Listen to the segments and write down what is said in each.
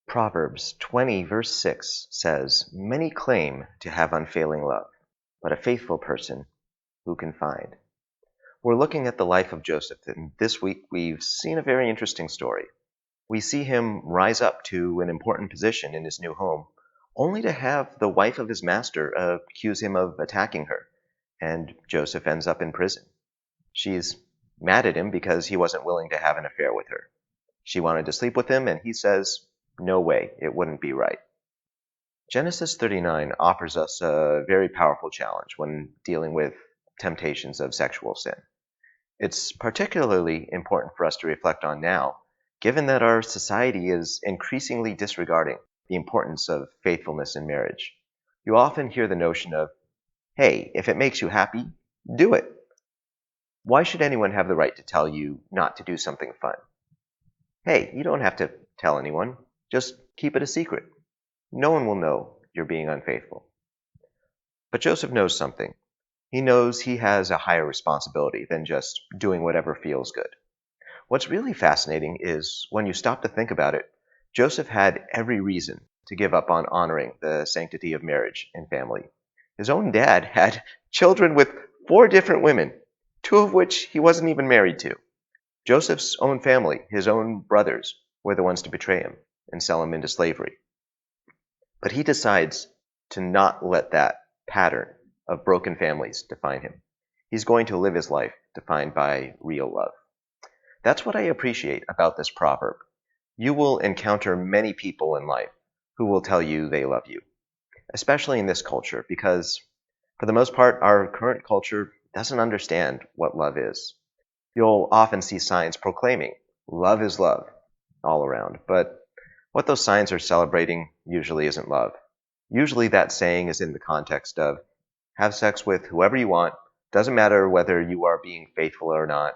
Proverbs 20, verse 6 says, "Many claim to have unfailing love, but a faithful person who can find?" We're looking at the life of Joseph, and this week we've seen a very interesting story. We see him rise up to an important position in his new home, only to have the wife of his master accuse him of attacking her, and Joseph ends up in prison. She's mad at him because he wasn't willing to have an affair with her. She wanted to sleep with him, and he says, no way, it wouldn't be right. Genesis 39 offers us a very powerful challenge when dealing with temptations of sexual sin. It's particularly important for us to reflect on now, given that our society is increasingly disregarding the importance of faithfulness in marriage. You often hear the notion of, hey, if it makes you happy, do it. Why should anyone have the right to tell you not to do something fun? Hey, you don't have to tell anyone. Just keep it a secret. No one will know you're being unfaithful. But Joseph knows something. He knows he has a higher responsibility than just doing whatever feels good. What's really fascinating is when you stop to think about it, Joseph had every reason to give up on honoring the sanctity of marriage and family. His own dad had children with 4 different women, 2 of which he wasn't even married to. Joseph's own family, his own brothers, were the ones to betray him and sell him into slavery. But he decides to not let that pattern of broken families define him. He's going to live his life defined by real love. That's what I appreciate about this proverb. You will encounter many people in life who will tell you they love you, especially in this culture, because for the most part, our current culture doesn't understand what love is. You'll often see signs proclaiming, love is love, all around, but what those signs are celebrating usually isn't love. Usually that saying is in the context of, have sex with whoever you want, doesn't matter whether you are being faithful or not,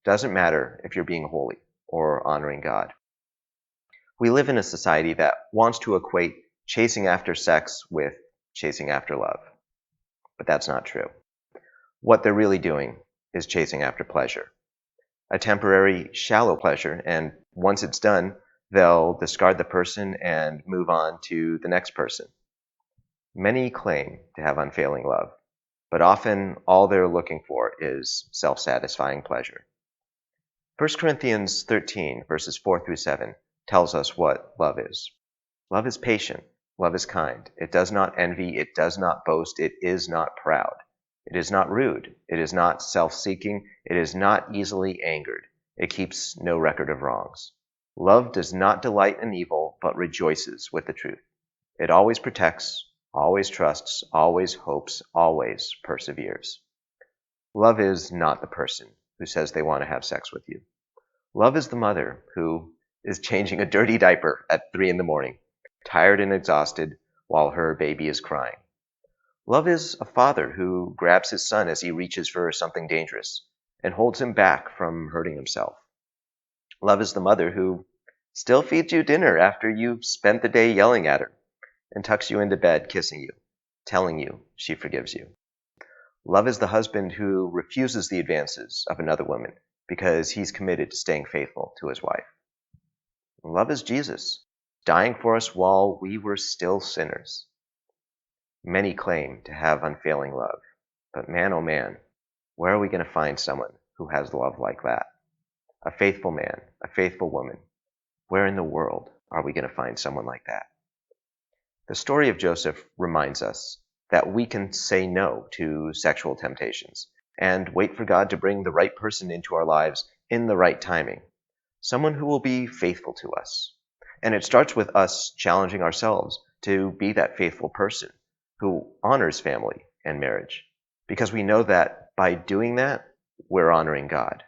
doesn't matter if you're being holy or honoring God. We live in a society that wants to equate chasing after sex with chasing after love. But that's not true. What they're really doing is chasing after pleasure. A temporary, shallow pleasure, and once it's done, they'll discard the person and move on to the next person. Many claim to have unfailing love, but often all they're looking for is self-satisfying pleasure. 1 Corinthians 13, verses 4 through 7, tells us what love is. Love is patient. Love is kind. It does not envy. It does not boast. It is not proud. It is not rude. It is not self-seeking. It is not easily angered. It keeps no record of wrongs. Love does not delight in evil, but rejoices with the truth. It always protects, always trusts, always hopes, always perseveres. Love is not the person who says they want to have sex with you. Love is the mother who is changing a dirty diaper at 3 a.m, tired and exhausted while her baby is crying. Love is a father who grabs his son as he reaches for something dangerous and holds him back from hurting himself. Love is the mother who still feeds you dinner after you've spent the day yelling at her and tucks you into bed kissing you, telling you she forgives you. Love is the husband who refuses the advances of another woman because he's committed to staying faithful to his wife. Love is Jesus, dying for us while we were still sinners. Many claim to have unfailing love, but man, oh man, where are we going to find someone who has love like that? A faithful man, a faithful woman. Where in the world are we going to find someone like that? The story of Joseph reminds us that we can say no to sexual temptations and wait for God to bring the right person into our lives in the right timing, someone who will be faithful to us. And it starts with us challenging ourselves to be that faithful person who honors family and marriage, because we know that by doing that, we're honoring God.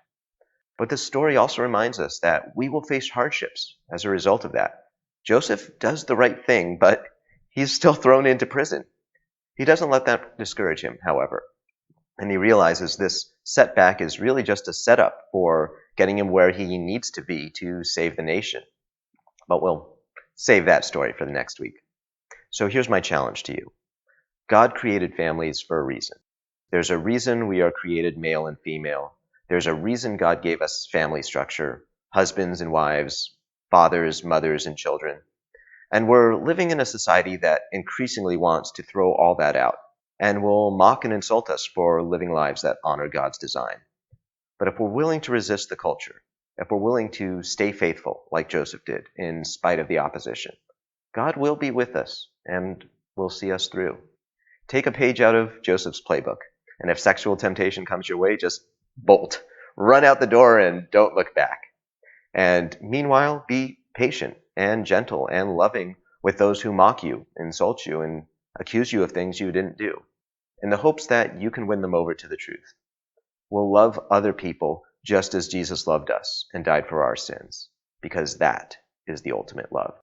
But this story also reminds us that we will face hardships as a result of that. Joseph does the right thing, but he's still thrown into prison. He doesn't let that discourage him, however, and he realizes this setback is really just a setup for getting him where he needs to be to save the nation. But we'll save that story for the next week. So here's my challenge to you. God created families for a reason. There's a reason we are created male and female. There's a reason God gave us family structure, husbands and wives, fathers, mothers, and children. And we're living in a society that increasingly wants to throw all that out and will mock and insult us for living lives that honor God's design. But if we're willing to resist the culture, if we're willing to stay faithful like Joseph did in spite of the opposition, God will be with us and will see us through. Take a page out of Joseph's playbook, and if sexual temptation comes your way, just bolt. Run out the door and don't look back. And meanwhile, be patient and gentle and loving with those who mock you, insult you, and accuse you of things you didn't do, in the hopes that you can win them over to the truth. We'll love other people just as Jesus loved us and died for our sins, because that is the ultimate love.